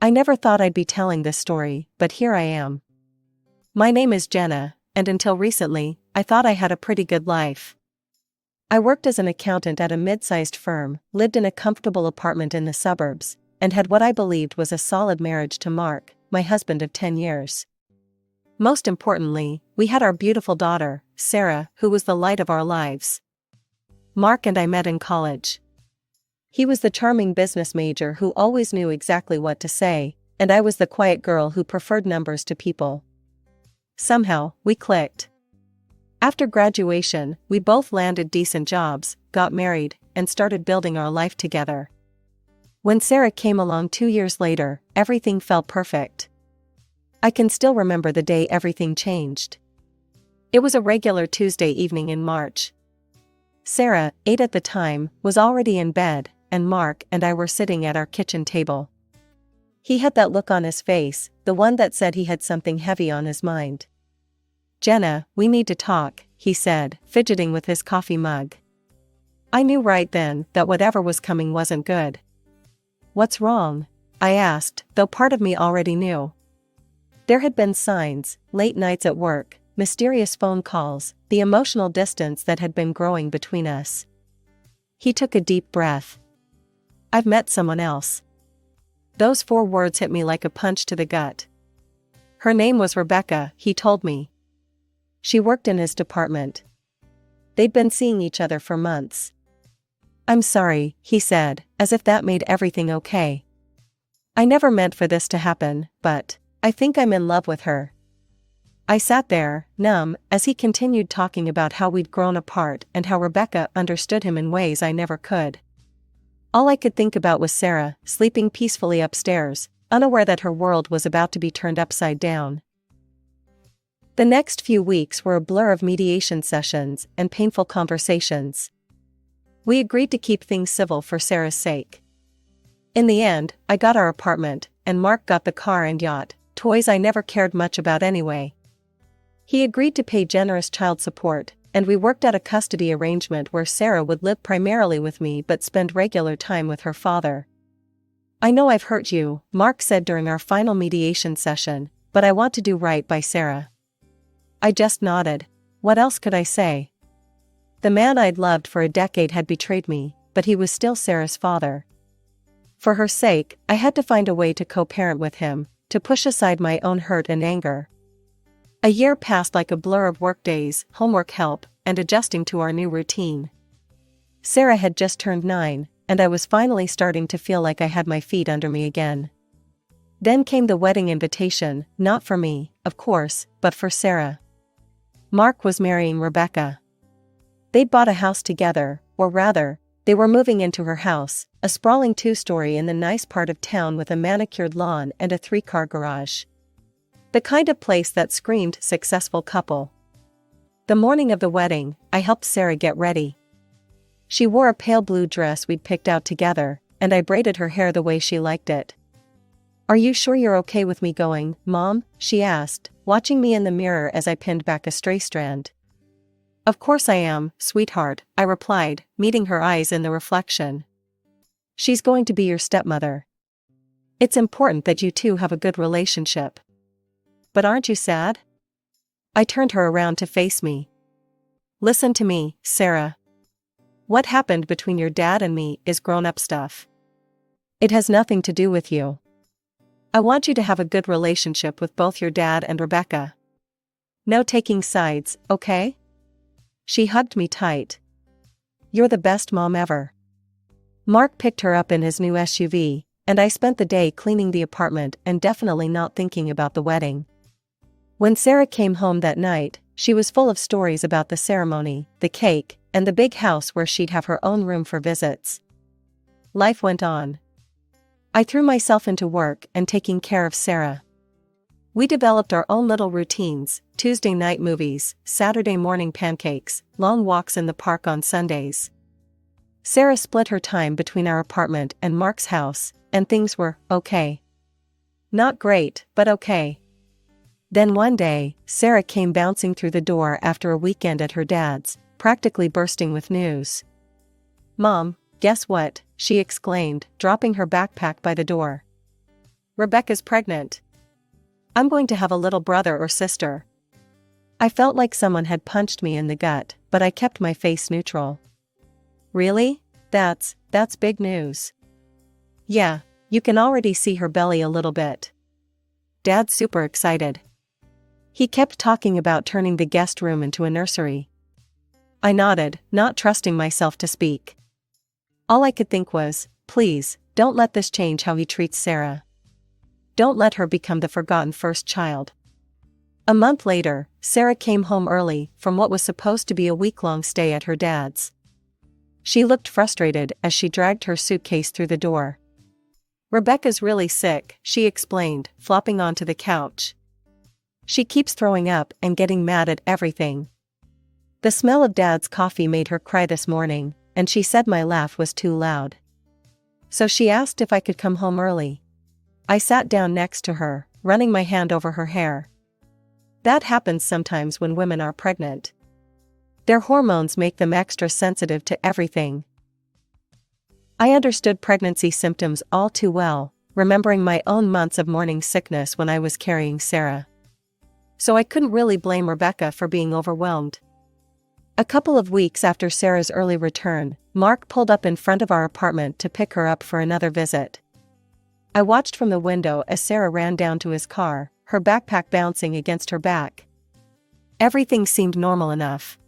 I never thought I'd be telling this story, but here I am. My name is Jenna, and until recently, I thought I had a pretty good life. I worked as an accountant at a mid-sized firm, lived in a comfortable apartment in the suburbs, and had what I believed was a solid marriage to Mark, my husband of 10 years. Most importantly, we had our beautiful daughter, Sarah, who was the light of our lives. Mark and I met in college. He was the charming business major who always knew exactly what to say, and I was the quiet girl who preferred numbers to people. Somehow, we clicked. After graduation, we both landed decent jobs, got married, and started building our life together. When Sarah came along 2 years later, everything felt perfect. I can still remember the day everything changed. It was a regular Tuesday evening in March. Sarah, 8 at the time, was already in bed, and Mark and I were sitting at our kitchen table. He had that look on his face, the one that said he had something heavy on his mind. "Jenna, we need to talk," he said, fidgeting with his coffee mug. I knew right then that whatever was coming wasn't good. "What's wrong?" I asked, though part of me already knew. There had been signs, late nights at work, mysterious phone calls, the emotional distance that had been growing between us. He took a deep breath. "I've met someone else." Those 4 words hit me like a punch to the gut. "Her name was Rebecca," he told me. "She worked in his department. They'd been seeing each other for months." "I'm sorry," he said, as if that made everything okay. "I never meant for this to happen, but I think I'm in love with her." I sat there, numb, as he continued talking about how we'd grown apart and how Rebecca understood him in ways I never could. All I could think about was Sarah, sleeping peacefully upstairs, unaware that her world was about to be turned upside down. The next few weeks were a blur of mediation sessions and painful conversations. We agreed to keep things civil for Sarah's sake. In the end, I got our apartment, and Mark got the car and yacht, toys I never cared much about anyway. He agreed to pay generous child support, and we worked out a custody arrangement where Sarah would live primarily with me but spend regular time with her father. "I know I've hurt you," Mark said during our final mediation session, "but I want to do right by Sarah." I just nodded. What else could I say? The man I'd loved for a decade had betrayed me, but he was still Sarah's father. For her sake, I had to find a way to co-parent with him, to push aside my own hurt and anger. A year passed like a blur of workdays, homework help, and adjusting to our new routine. Sarah had just turned 9, and I was finally starting to feel like I had my feet under me again. Then came the wedding invitation, not for me, of course, but for Sarah. Mark was marrying Rebecca. They'd bought a house together, or rather, they were moving into her house, a sprawling 2-story in the nice part of town with a manicured lawn and a 3-car garage. The kind of place that screamed successful couple. The morning of the wedding, I helped Sarah get ready. She wore a pale blue dress we'd picked out together, and I braided her hair the way she liked it. "Are you sure you're okay with me going, Mom?" she asked, watching me in the mirror as I pinned back a stray strand. "Of course I am, sweetheart," I replied, meeting her eyes in the reflection. "She's going to be your stepmother. It's important that you two have a good relationship. But aren't you sad?" I turned her around to face me. "Listen to me, Sarah. What happened between your dad and me is grown-up stuff. It has nothing to do with you. I want you to have a good relationship with both your dad and Rebecca. No taking sides, okay?" She hugged me tight. "You're the best mom ever." Mark picked her up in his new SUV, and I spent the day cleaning the apartment and definitely not thinking about the wedding. When Sarah came home that night, she was full of stories about the ceremony, the cake, and the big house where she'd have her own room for visits. Life went on. I threw myself into work and taking care of Sarah. We developed our own little routines: Tuesday night movies, Saturday morning pancakes, long walks in the park on Sundays. Sarah split her time between our apartment and Mark's house, and things were okay. Not great, but okay. Then one day, Sarah came bouncing through the door after a weekend at her dad's, practically bursting with news. "Mom, guess what?" she exclaimed, dropping her backpack by the door. Rebecca's pregnant. I'm going to have a little brother or sister. I felt like someone had punched me in the gut, but I kept my face neutral. Really? That's big news. Yeah, you can already see her belly a little bit. Dad's super excited. He kept talking about turning the guest room into a nursery. I nodded, not trusting myself to speak. All I could think was, please, don't let this change how he treats Sarah. Don't let her become the forgotten first child. A month later, Sarah came home early from what was supposed to be a week-long stay at her dad's. She looked frustrated as she dragged her suitcase through the door. Rebecca's really sick, she explained, flopping onto the couch. She keeps throwing up and getting mad at everything. The smell of Dad's coffee made her cry this morning, and she said my laugh was too loud. So she asked if I could come home early. I sat down next to her, running my hand over her hair. That happens sometimes when women are pregnant. Their hormones make them extra sensitive to everything. I understood pregnancy symptoms all too well, remembering my own months of morning sickness when I was carrying Sarah. So I couldn't really blame Rebecca for being overwhelmed. A couple of weeks after Sarah's early return, Mark pulled up in front of our apartment to pick her up for another visit. I watched from the window as Sarah ran down to his car, her backpack bouncing against her back. Everything seemed normal enough.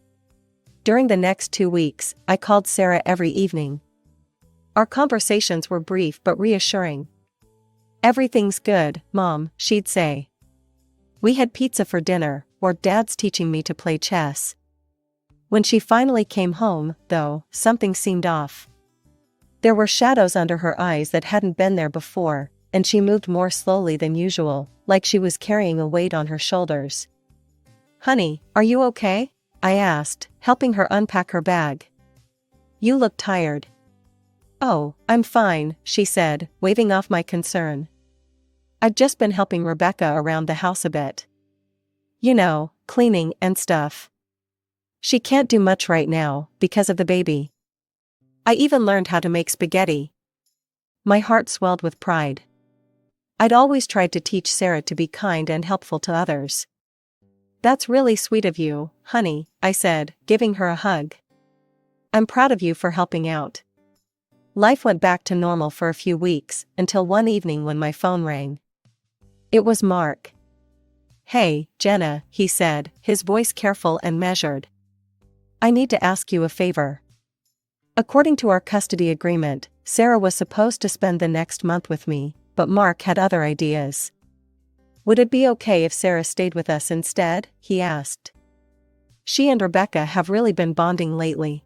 During the next 2 weeks, I called Sarah every evening. Our conversations were brief but reassuring. "Everything's good, Mom," she'd say. "We had pizza for dinner, or Dad's teaching me to play chess." When she finally came home, though, something seemed off. There were shadows under her eyes that hadn't been there before, and she moved more slowly than usual, like she was carrying a weight on her shoulders. "Honey, are you okay?" I asked, helping her unpack her bag. "You look tired." "Oh, I'm fine," she said, waving off my concern. "I've just been helping Rebecca around the house a bit. You know, cleaning and stuff. She can't do much right now, because of the baby. I even learned how to make spaghetti." My heart swelled with pride. I'd always tried to teach Sarah to be kind and helpful to others. "That's really sweet of you, honey," I said, giving her a hug. "I'm proud of you for helping out." Life went back to normal for a few weeks, until one evening when my phone rang. It was Mark. "Hey, Jenna," he said, his voice careful and measured. "I need to ask you a favor." According to our custody agreement, Sarah was supposed to spend the next month with me, but Mark had other ideas. "Would it be okay if Sarah stayed with us instead?" he asked. "She and Rebecca have really been bonding lately.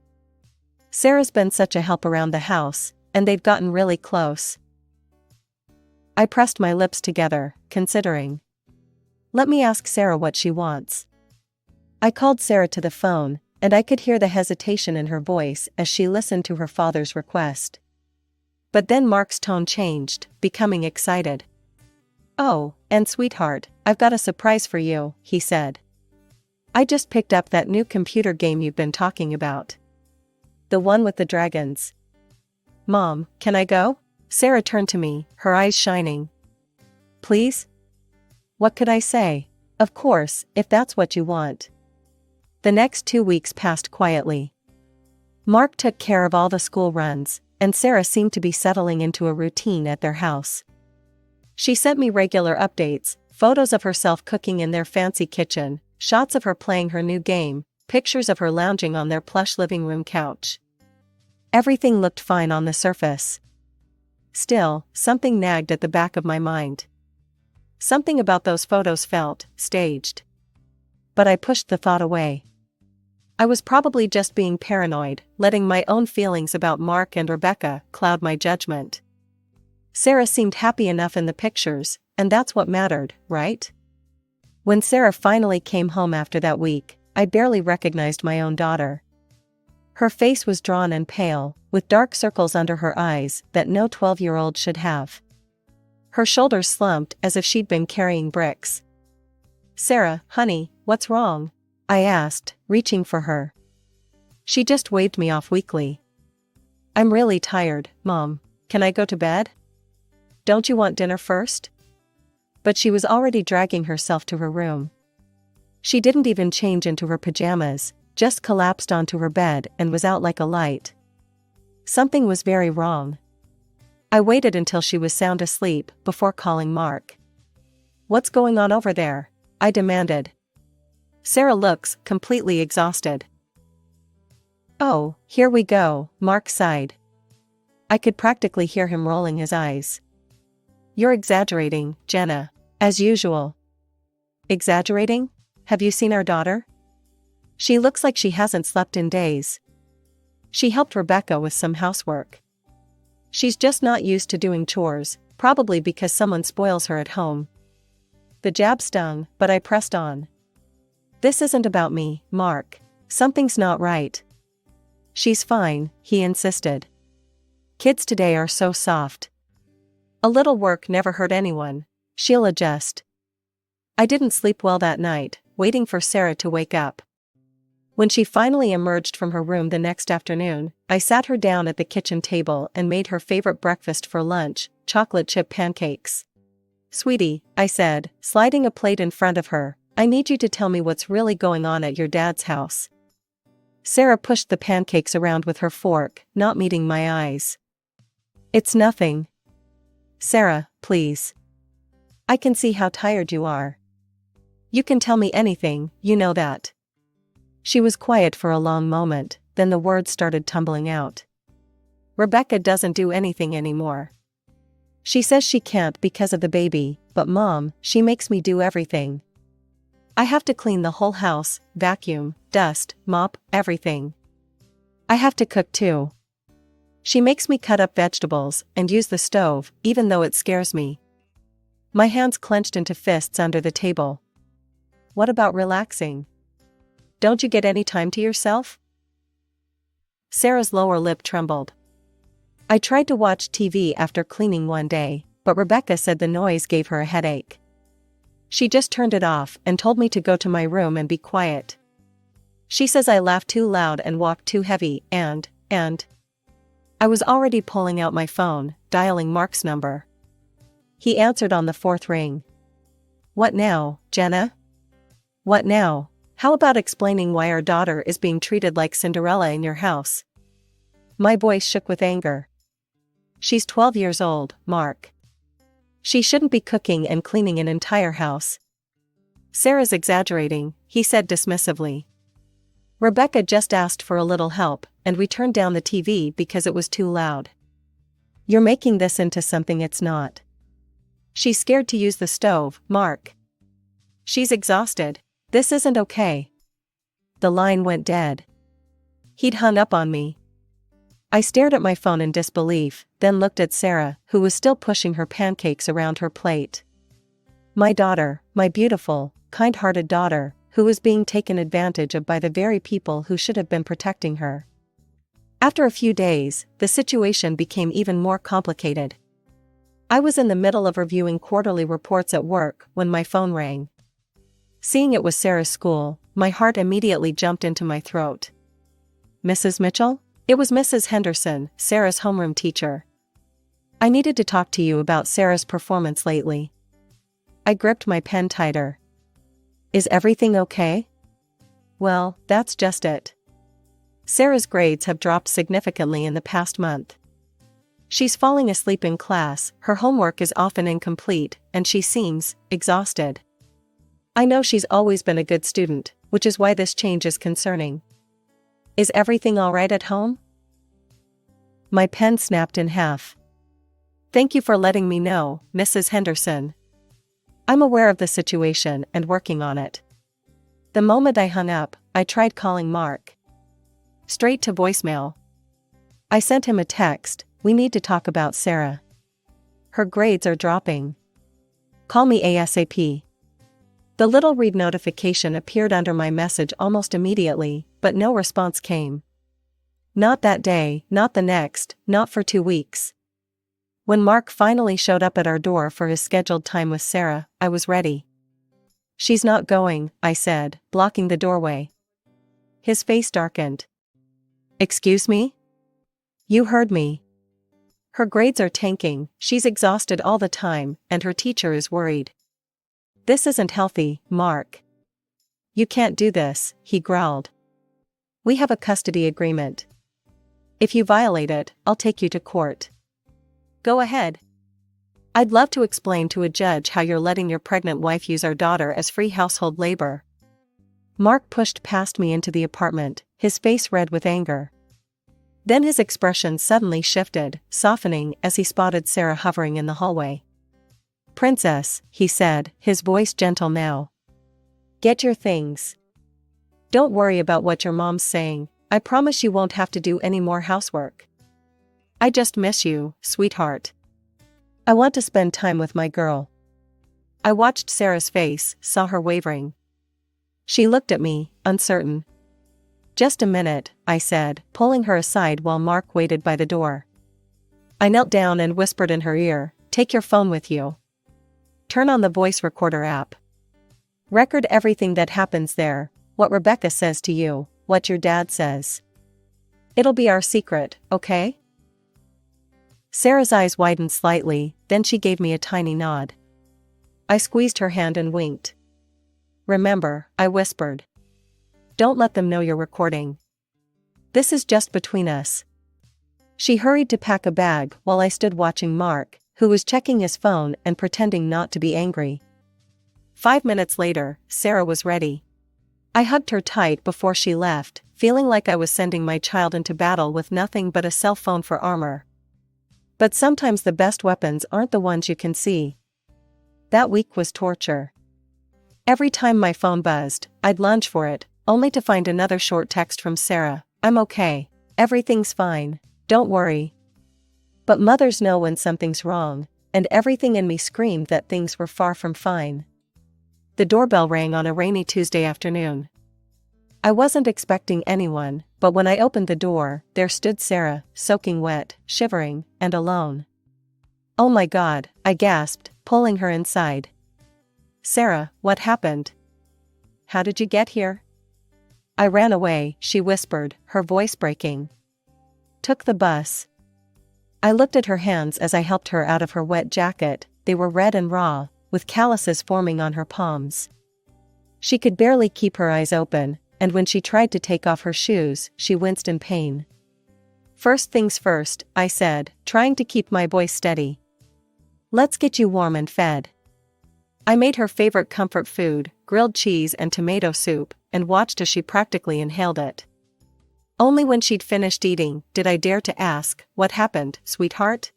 Sarah's been such a help around the house, and they've gotten really close." I pressed my lips together, considering. Let me ask Sarah what she wants. I called Sarah to the phone, and I could hear the hesitation in her voice as she listened to her father's request. But then Mark's tone changed, becoming excited. "Oh, and sweetheart, I've got a surprise for you," he said. "I just picked up that new computer game you've been talking about. The one with the dragons." "Mom, can I go?" Sarah turned to me, her eyes shining. "Please?" What could I say? Of course, if that's what you want. The next 2 weeks passed quietly. Mark took care of all the school runs, and Sarah seemed to be settling into a routine at their house. She sent me regular updates, photos of herself cooking in their fancy kitchen, shots of her playing her new game, pictures of her lounging on their plush living room couch. Everything looked fine on the surface. Still, something nagged at the back of my mind. Something about those photos felt staged. But I pushed the thought away. I was probably just being paranoid, letting my own feelings about Mark and Rebecca cloud my judgment. Sarah seemed happy enough in the pictures, and that's what mattered, right? When Sarah finally came home after that week, I barely recognized my own daughter. Her face was drawn and pale, with dark circles under her eyes that no 12-year-old should have. Her shoulders slumped as if she'd been carrying bricks. "Sarah, honey, what's wrong?" I asked, reaching for her. She just waved me off weakly. "I'm really tired, Mom. Can I go to bed?" "Don't you want dinner first?" But she was already dragging herself to her room. She didn't even change into her pajamas, just collapsed onto her bed and was out like a light. Something was very wrong. I waited until she was sound asleep before calling Mark. "What's going on over there?" I demanded. "Sarah looks completely exhausted." "Oh, here we go," Mark sighed. I could practically hear him rolling his eyes. "You're exaggerating, Jenna. As usual." "Exaggerating? Have you seen our daughter? She looks like she hasn't slept in days. She helped Rebecca with some housework. She's just not used to doing chores, probably because someone spoils her at home." The jab stung, but I pressed on. "This isn't about me, Mark. Something's not right." "She's fine," he insisted. "Kids today are so soft. A little work never hurt anyone. She'll adjust." I didn't sleep well that night, waiting for Sarah to wake up. When she finally emerged from her room the next afternoon, I sat her down at the kitchen table and made her favorite breakfast for lunch, chocolate chip pancakes. "Sweetie," I said, sliding a plate in front of her, "I need you to tell me what's really going on at your dad's house." Sarah pushed the pancakes around with her fork, not meeting my eyes. "It's nothing." "Sarah, please. I can see how tired you are. You can tell me anything, you know that." She was quiet for a long moment, then the words started tumbling out. "Rebecca doesn't do anything anymore. She says she can't because of the baby, but Mom, she makes me do everything. I have to clean the whole house, vacuum, dust, mop, everything. I have to cook too. She makes me cut up vegetables and use the stove, even though it scares me." My hands clenched into fists under the table. "What about relaxing? Don't you get any time to yourself?" Sarah's lower lip trembled. "I tried to watch TV after cleaning one day, but Rebecca said the noise gave her a headache. She just turned it off and told me to go to my room and be quiet. She says I laugh too loud and walk too heavy and... I was already pulling out my phone, dialing Mark's number. He answered on the fourth ring. "What now, Jenna? What now? How about explaining why our daughter is being treated like Cinderella in your house?" My voice shook with anger. "She's 12 years old, Mark. She shouldn't be cooking and cleaning an entire house." "Sarah's exaggerating," he said dismissively. "Rebecca just asked for a little help, and we turned down the TV because it was too loud. You're making this into something it's not. She's scared to use the stove, Mark. She's exhausted. This isn't okay." The line went dead. He'd hung up on me. I stared at my phone in disbelief, then looked at Sarah, who was still pushing her pancakes around her plate. My daughter, my beautiful, kind-hearted daughter, who was being taken advantage of by the very people who should have been protecting her. After a few days, the situation became even more complicated. I was in the middle of reviewing quarterly reports at work when my phone rang. Seeing it was Sarah's school, my heart immediately jumped into my throat. "Mrs. Mitchell?" It was Mrs. Henderson, Sarah's homeroom teacher. "I needed to talk to you about Sarah's performance lately." I gripped my pen tighter. "Is everything okay?" "Well, that's just it. Sarah's grades have dropped significantly in the past month. She's falling asleep in class, her homework is often incomplete, and she seems exhausted. I know she's always been a good student, which is why this change is concerning. Is everything all right at home?" My pen snapped in half. "Thank you for letting me know, Mrs. Henderson. I'm aware of the situation and working on it." The moment I hung up, I tried calling Mark. Straight to voicemail. I sent him a text, "We need to talk about Sarah. Her grades are dropping. Call me ASAP." The little read notification appeared under my message almost immediately, but no response came. Not that day, not the next, not for 2 weeks. When Mark finally showed up at our door for his scheduled time with Sarah, I was ready. "She's not going," I said, blocking the doorway. His face darkened. "Excuse me?" "You heard me. Her grades are tanking, she's exhausted all the time, and her teacher is worried. This isn't healthy, Mark. You can't do this, he growled. We have a custody agreement. If you violate it, I'll take you to court. Go ahead. I'd love to explain to a judge how you're letting your pregnant wife use our daughter as free household labor. Mark pushed past me into the apartment, his face red with anger. Then his expression suddenly shifted, softening as he spotted Sarah hovering in the hallway. Princess, he said, his voice gentle now. Get your things. Don't worry about what your mom's saying, I promise you won't have to do any more housework. I just miss you, sweetheart. I want to spend time with my girl. I watched Sarah's face, saw her wavering. She looked at me, uncertain. Just a minute, I said, pulling her aside while Mark waited by the door. I knelt down and whispered in her ear, take your phone with you. Turn on the voice recorder app. Record everything that happens there, what Rebecca says to you, what your dad says. It'll be our secret, okay? Sarah's eyes widened slightly, then she gave me a tiny nod. I squeezed her hand and winked. Remember, I whispered. Don't let them know you're recording. This is just between us. She hurried to pack a bag while I stood watching Mark, who was checking his phone and pretending not to be angry. 5 minutes later, Sarah was ready. I hugged her tight before she left, feeling like I was sending my child into battle with nothing but a cell phone for armor. But sometimes the best weapons aren't the ones you can see. That week was torture. Every time my phone buzzed, I'd lunge for it, only to find another short text from Sarah. I'm okay. Everything's fine. Don't worry. But mothers know when something's wrong, and everything in me screamed that things were far from fine. The doorbell rang on a rainy Tuesday afternoon. I wasn't expecting anyone, but when I opened the door, there stood Sarah, soaking wet, shivering, and alone. Oh my God, I gasped, pulling her inside. Sarah, what happened? How did you get here? I ran away, she whispered, her voice breaking. Took the bus. I looked at her hands as I helped her out of her wet jacket. They were red and raw, with calluses forming on her palms. She could barely keep her eyes open, and when she tried to take off her shoes, she winced in pain. First things first, I said, trying to keep my voice steady. Let's get you warm and fed. I made her favorite comfort food, grilled cheese and tomato soup, and watched as she practically inhaled it. Only when she'd finished eating did I dare to ask, what happened, sweetheart?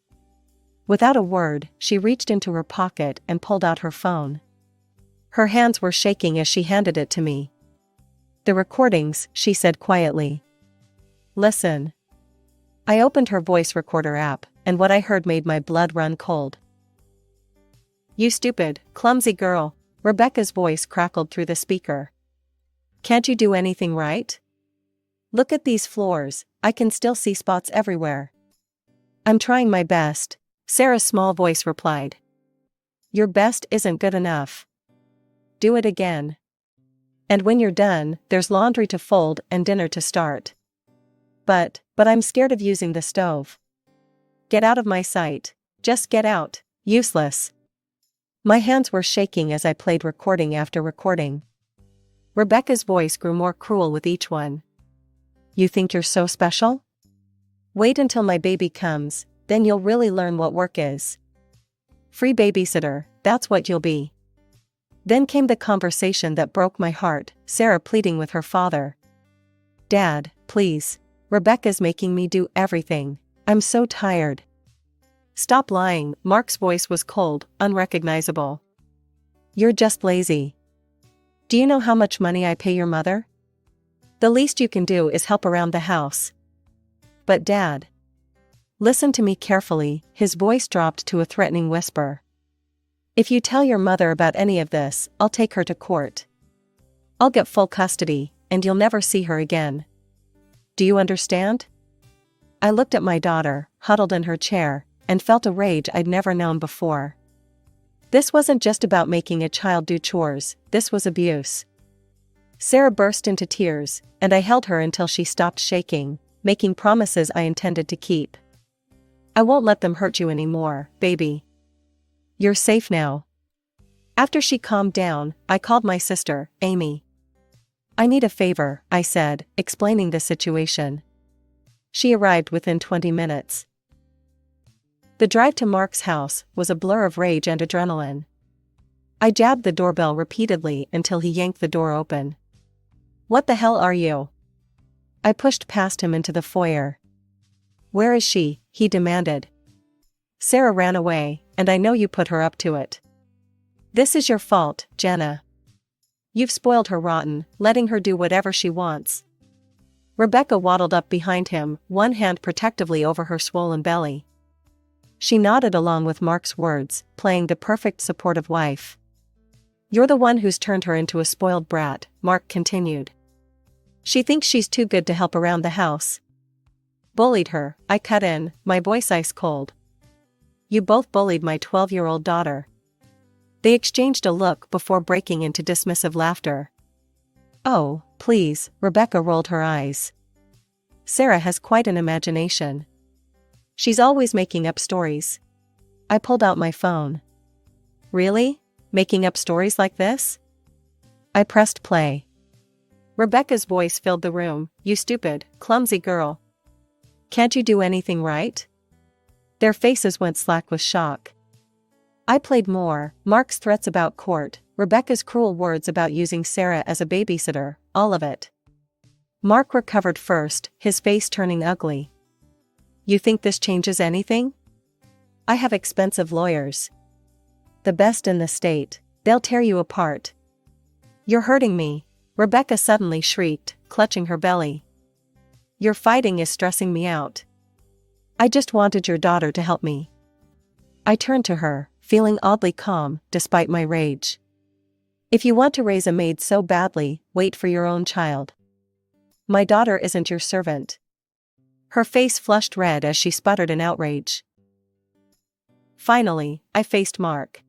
Without a word, she reached into her pocket and pulled out her phone. Her hands were shaking as she handed it to me. The recordings, she said quietly. Listen. I opened her voice recorder app, and what I heard made my blood run cold. You stupid, clumsy girl, Rebecca's voice crackled through the speaker. Can't you do anything right? Look at these floors, I can still see spots everywhere. I'm trying my best, Sarah's small voice replied. Your best isn't good enough. Do it again. And when you're done, there's laundry to fold and dinner to start. But I'm scared of using the stove. Get out of my sight. Just get out, useless. My hands were shaking as I played recording after recording. Rebecca's voice grew more cruel with each one. You think you're so special? Wait until my baby comes, then you'll really learn what work is. Free babysitter, that's what you'll be. Then came the conversation that broke my heart, Sarah pleading with her father. Dad, please. Rebecca's making me do everything. I'm so tired. Stop lying, Mark's voice was cold, unrecognizable. You're just lazy. Do you know how much money I pay your mother? The least you can do is help around the house. But Dad. Listen to me carefully, his voice dropped to a threatening whisper. If you tell your mother about any of this, I'll take her to court. I'll get full custody, and you'll never see her again. Do you understand? I looked at my daughter, huddled in her chair, and felt a rage I'd never known before. This wasn't just about making a child do chores, this was abuse. Sarah burst into tears, and I held her until she stopped shaking, making promises I intended to keep. I won't let them hurt you anymore, baby. You're safe now. After she calmed down, I called my sister, Amy. "I need a favor," I said, explaining the situation. She arrived within 20 minutes. The drive to Mark's house was a blur of rage and adrenaline. I jabbed the doorbell repeatedly until he yanked the door open. "What the hell are you?" I pushed past him into the foyer. "Where is she?" he demanded. "Sarah ran away, and I know you put her up to it." "This is your fault, Jenna. You've spoiled her rotten, letting her do whatever she wants." Rebecca waddled up behind him, one hand protectively over her swollen belly. She nodded along with Mark's words, playing the perfect supportive wife. "You're the one who's turned her into a spoiled brat," Mark continued. "She thinks she's too good to help around the house." "Bullied her," I cut in, my voice ice cold. "You both bullied my 12-year-old daughter." They exchanged a look before breaking into dismissive laughter. "Oh, please," Rebecca rolled her eyes. "Sarah has quite an imagination. She's always making up stories." I pulled out my phone. "Really? Making up stories like this?" I pressed play. Rebecca's voice filled the room. "You stupid, clumsy girl. Can't you do anything right?" Their faces went slack with shock. I played more, Mark's threats about court, Rebecca's cruel words about using Sarah as a babysitter, all of it. Mark recovered first, his face turning ugly. "You think this changes anything? I have expensive lawyers. The best in the state. They'll tear you apart." "You're hurting me," Rebecca suddenly shrieked, clutching her belly. "Your fighting is stressing me out. I just wanted your daughter to help me." I turned to her, feeling oddly calm, despite my rage. "If you want to raise a maid so badly, wait for your own child. My daughter isn't your servant." Her face flushed red as she sputtered in outrage. Finally, I faced Mark.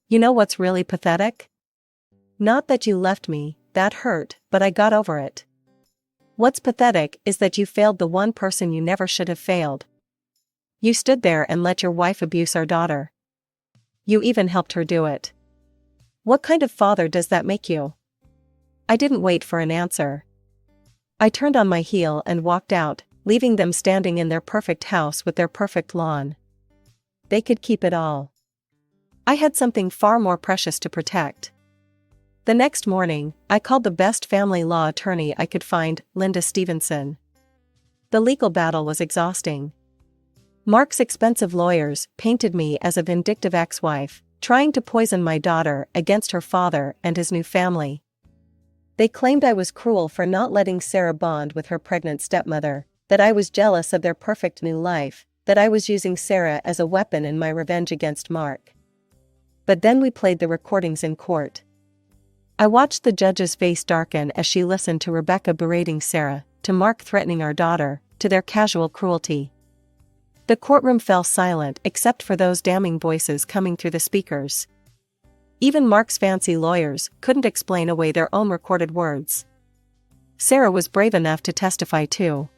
"You know what's really pathetic? Not that you left me, that hurt, but I got over it. What's pathetic is that you failed the one person you never should have failed. You stood there and let your wife abuse our daughter. You even helped her do it. What kind of father does that make you?" I didn't wait for an answer. I turned on my heel and walked out, leaving them standing in their perfect house with their perfect lawn. They could keep it all. I had something far more precious to protect. The next morning, I called the best family law attorney I could find, Linda Stevenson. The legal battle was exhausting. Mark's expensive lawyers painted me as a vindictive ex-wife, trying to poison my daughter against her father and his new family. They claimed I was cruel for not letting Sarah bond with her pregnant stepmother, that I was jealous of their perfect new life, that I was using Sarah as a weapon in my revenge against Mark. But then we played the recordings in court. I watched the judge's face darken as she listened to Rebecca berating Sarah, to Mark threatening our daughter, to their casual cruelty. The courtroom fell silent except for those damning voices coming through the speakers. Even Mark's fancy lawyers couldn't explain away their own recorded words. Sarah was brave enough to testify too.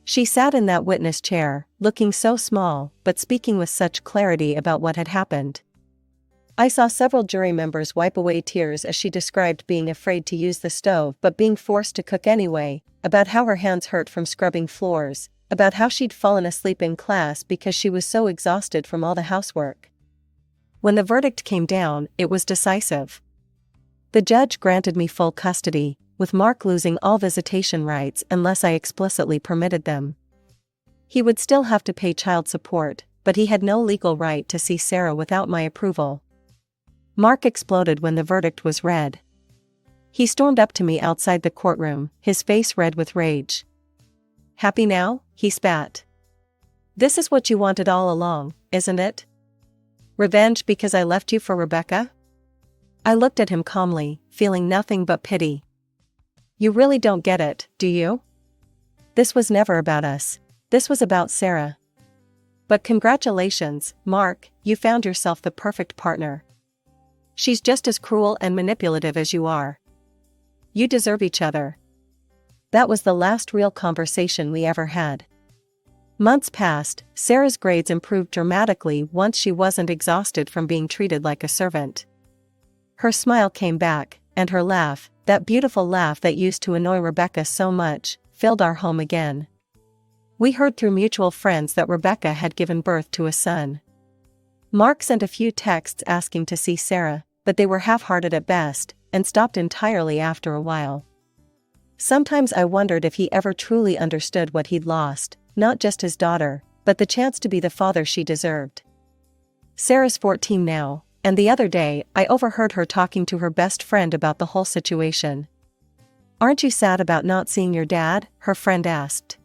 She sat in that witness chair, looking so small, but speaking with such clarity about what had happened. I saw several jury members wipe away tears as she described being afraid to use the stove but being forced to cook anyway, about how her hands hurt from scrubbing floors, about how she'd fallen asleep in class because she was so exhausted from all the housework. When the verdict came down, it was decisive. The judge granted me full custody, with Mark losing all visitation rights unless I explicitly permitted them. He would still have to pay child support, but he had no legal right to see Sarah without my approval. Mark exploded when the verdict was read. He stormed up to me outside the courtroom, his face red with rage. "Happy now?" he spat. "This is what you wanted all along, isn't it? Revenge because I left you for Rebecca?" I looked at him calmly, feeling nothing but pity. "You really don't get it, do you? This was never about us. This was about Sarah. But congratulations, Mark, you found yourself the perfect partner. She's just as cruel and manipulative as you are. You deserve each other." That was the last real conversation we ever had. Months passed, Sarah's grades improved dramatically once she wasn't exhausted from being treated like a servant. Her smile came back, and her laugh, that beautiful laugh that used to annoy Rebecca so much, filled our home again. We heard through mutual friends that Rebecca had given birth to a son. Mark sent a few texts asking to see Sarah, but they were half-hearted at best, and stopped entirely after a while. Sometimes I wondered if he ever truly understood what he'd lost, not just his daughter, but the chance to be the father she deserved. Sarah's 14 now, and the other day I overheard her talking to her best friend about the whole situation. "Aren't you sad about not seeing your dad?" her friend asked.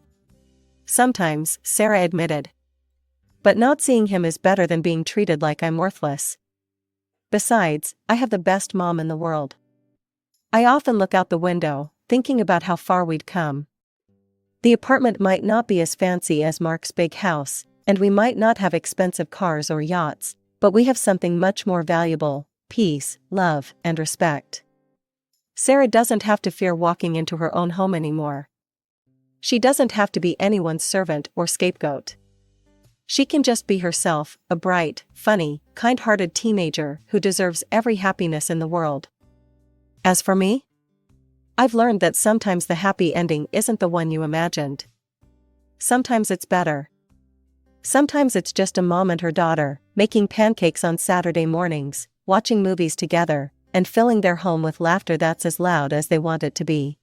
"Sometimes," Sarah admitted. "But not seeing him is better than being treated like I'm worthless. Besides, I have the best mom in the world." I often look out the window, thinking about how far we'd come. The apartment might not be as fancy as Mark's big house, and we might not have expensive cars or yachts, but we have something much more valuable: peace, love, and respect. Sarah doesn't have to fear walking into her own home anymore. She doesn't have to be anyone's servant or scapegoat. She can just be herself, a bright, funny, kind-hearted teenager who deserves every happiness in the world. As for me, I've learned that sometimes the happy ending isn't the one you imagined. Sometimes it's better. Sometimes it's just a mom and her daughter, making pancakes on Saturday mornings, watching movies together, and filling their home with laughter that's as loud as they want it to be.